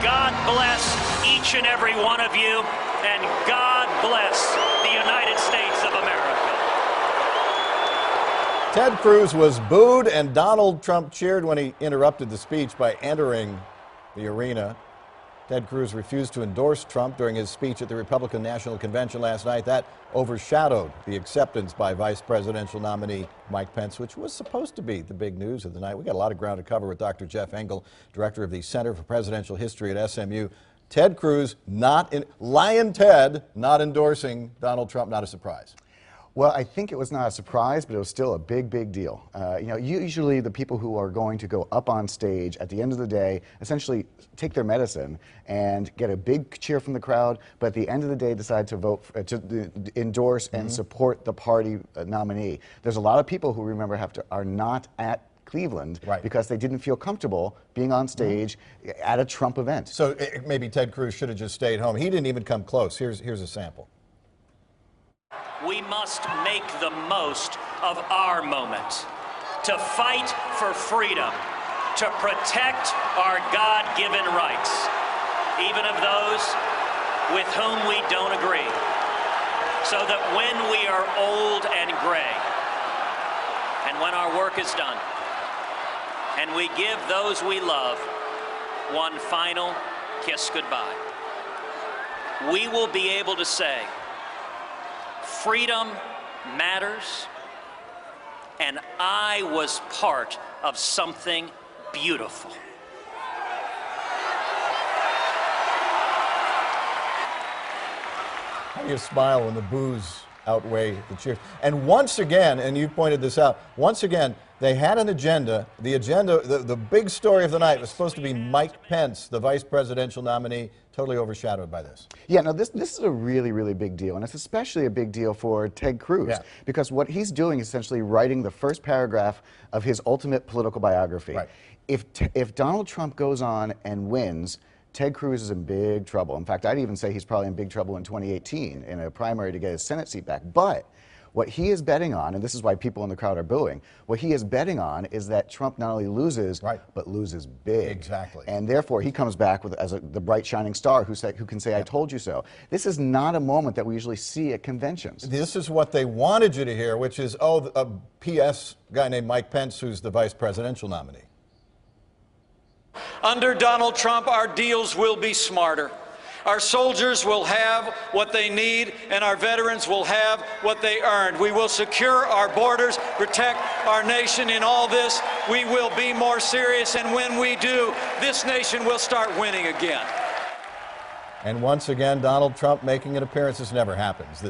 God bless each and every one of you, and God bless the United States of America. Ted Cruz was booed, and Donald Trump cheered when he interrupted the speech by entering the arena. Ted Cruz refused to endorse Trump during his speech at the Republican National Convention last night. That overshadowed the acceptance by Vice Presidential nominee Mike Pence, which was supposed to be the big news of the night. We got a lot of ground to cover with Dr. Jeff Engel, director of the Center for Presidential History at SMU. Ted Cruz, Lion Ted, not endorsing Donald Trump, not a surprise. Well, I think it was not a surprise, but it was still a big, big deal. Usually the people who are going to go up on stage at the end of the day essentially take their medicine and get a big cheer from the crowd, but at the end of the day decide to vote, to endorse and support the party nominee. There's a lot of people who, remember, are not at Cleveland because they didn't feel comfortable being on stage at a Trump event. So maybe Ted Cruz should have just stayed home. He didn't even come close. Here's a sample. We must make the most of our moment to fight for freedom, to protect our God-given rights, even of those with whom we don't agree, so that when we are old and gray, and when our work is done, and we give those we love one final kiss goodbye, we will be able to say, freedom matters, and I was part of something beautiful. How do you smile when the boos outweigh the cheers? And once again, and you pointed this out, once again, they had an agenda. The big story of the night was supposed to be Mike Pence, the vice presidential nominee, totally overshadowed by this. Yeah, no, this is a really, really big deal, and it's especially a big deal for Ted Cruz, because what he's doing is essentially writing the first paragraph of his ultimate political biography. Right. If Donald Trump goes on and wins, Ted Cruz is in big trouble. In fact, I'd even say he's probably in big trouble in 2018 in a primary to get his Senate seat back. But what he is betting on, and this is why people in the crowd are booing, what he is betting on is that Trump not only loses, but loses big. Exactly. And therefore, he comes back as the bright shining star who can say, I told you so. This is not a moment that we usually see at conventions. This is what they wanted you to hear, which is, oh, a P.S. guy named Mike Pence, who's the vice presidential nominee. Under Donald Trump, our deals will be smarter. Our soldiers will have what they need, and our veterans will have what they earned. We will secure our borders, protect our nation. In all this, we will be more serious, and when we do, this nation will start winning again. And once again, Donald Trump making an appearance. This never happens.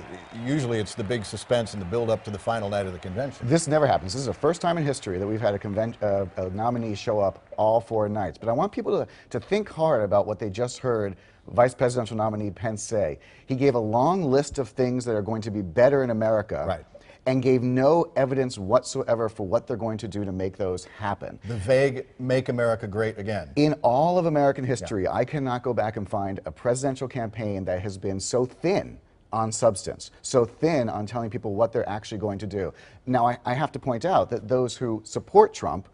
Usually it's the big suspense and the build-up to the final night of the convention. This never happens. This is the first time in history that we've had a nominee show up all 4 nights. But I want people to think hard about what they just heard Vice Presidential nominee Pence say. He gave a long list of things that are going to be better in America. And gave no evidence whatsoever for what they're going to do to make those happen. The vague "Make America Great Again." In all of American history, I cannot go back and find a presidential campaign that has been so thin on substance, so thin on telling people what they're actually going to do. Now, I have to point out that those who support Trump,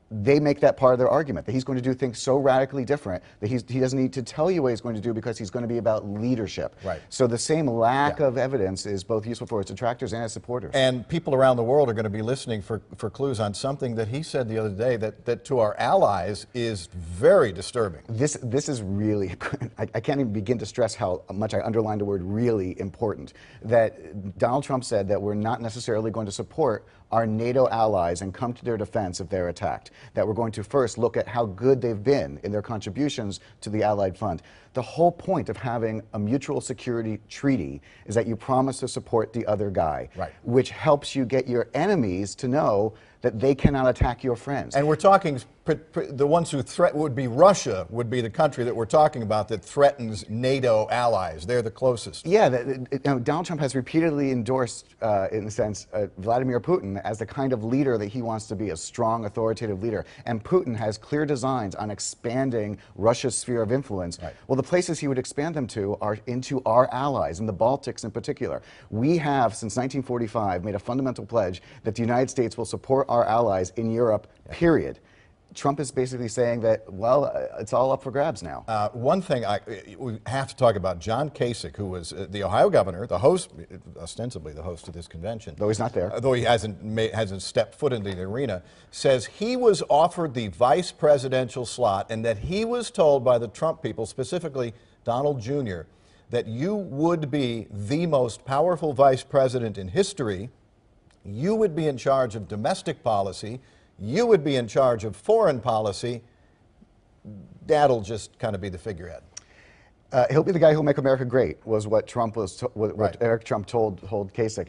they make that part of their argument, that he's going to do things so radically different that he doesn't need to tell you what he's going to do because he's going to be about leadership. So the same lack of evidence is both useful for his detractors and his supporters. And people around the world are going to be listening for clues on something that he said the other day that to our allies is very disturbing. This is really, I can't even begin to stress how much I underlined the word really important, that Donald Trump said that we're not necessarily going to support our NATO allies and come to their defense if they're attacked. That we're going to first look at how good they've been in their contributions to the Allied Fund. The whole point of having a mutual security treaty is that you promise to support the other guy, which helps you get your enemies to know that they cannot attack your friends. And we're talking, the ones who would be Russia, would be the country that we're talking about that threatens NATO allies. They're the closest. Yeah, Donald Trump has repeatedly endorsed, in a sense, Vladimir Putin as the kind of leader that he wants to be, a strong, authoritative leader. And Putin has clear designs on expanding Russia's sphere of influence. Well, the places he would expand them to are into our allies, in the Baltics in particular. We have, since 1945, made a fundamental pledge that the United States will support our allies in Europe, period. Trump is basically saying that, well, it's all up for grabs now. One thing we have to talk about, John Kasich, who was the Ohio governor, the host, ostensibly the host of this convention. Though he's not there. Though he hasn't stepped foot into the arena, says he was offered the vice presidential slot and that he was told by the Trump people, specifically Donald Jr., that you would be the most powerful vice president in history. You would be in charge of domestic policy. You would be in charge of foreign policy. That'll just kind of be the figurehead. He'll be the guy who'll make America great, was what Right. Eric Trump told Kasich.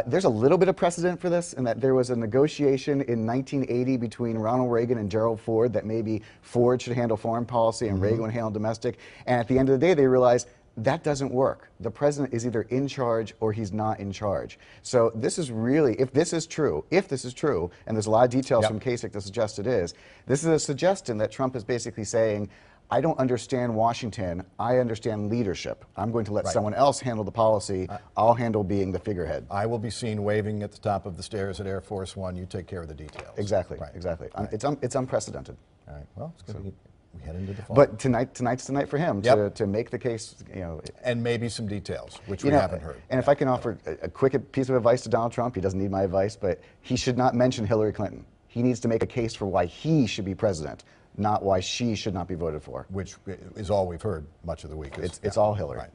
There's a little bit of precedent for this, in that there was a negotiation in 1980 between Ronald Reagan and Gerald Ford that maybe Ford should handle foreign policy and Reagan would handle domestic. And at the end of the day, they realized that doesn't work. The president is either in charge or he's not in charge. So this is really, if this is true, and there's a lot of details from Kasich to suggest it is, this is a suggestion that Trump is basically saying, I don't understand Washington, I understand leadership. I'm going to let someone else handle the policy, I'll handle being the figurehead. I will be seen waving at the top of the stairs at Air Force One. You take care of the details. Exactly, exactly. It's unprecedented. All right, well, it's going to be, we head into the fall. But tonight's the night for him to make the case, and maybe some details, which we haven't heard. And if I can offer a quick piece of advice to Donald Trump, he doesn't need my advice, but he should not mention Hillary Clinton. He needs to make a case for why he should be president, not why she should not be voted for. Which is all we've heard much of the week. It's all Hillary. Right.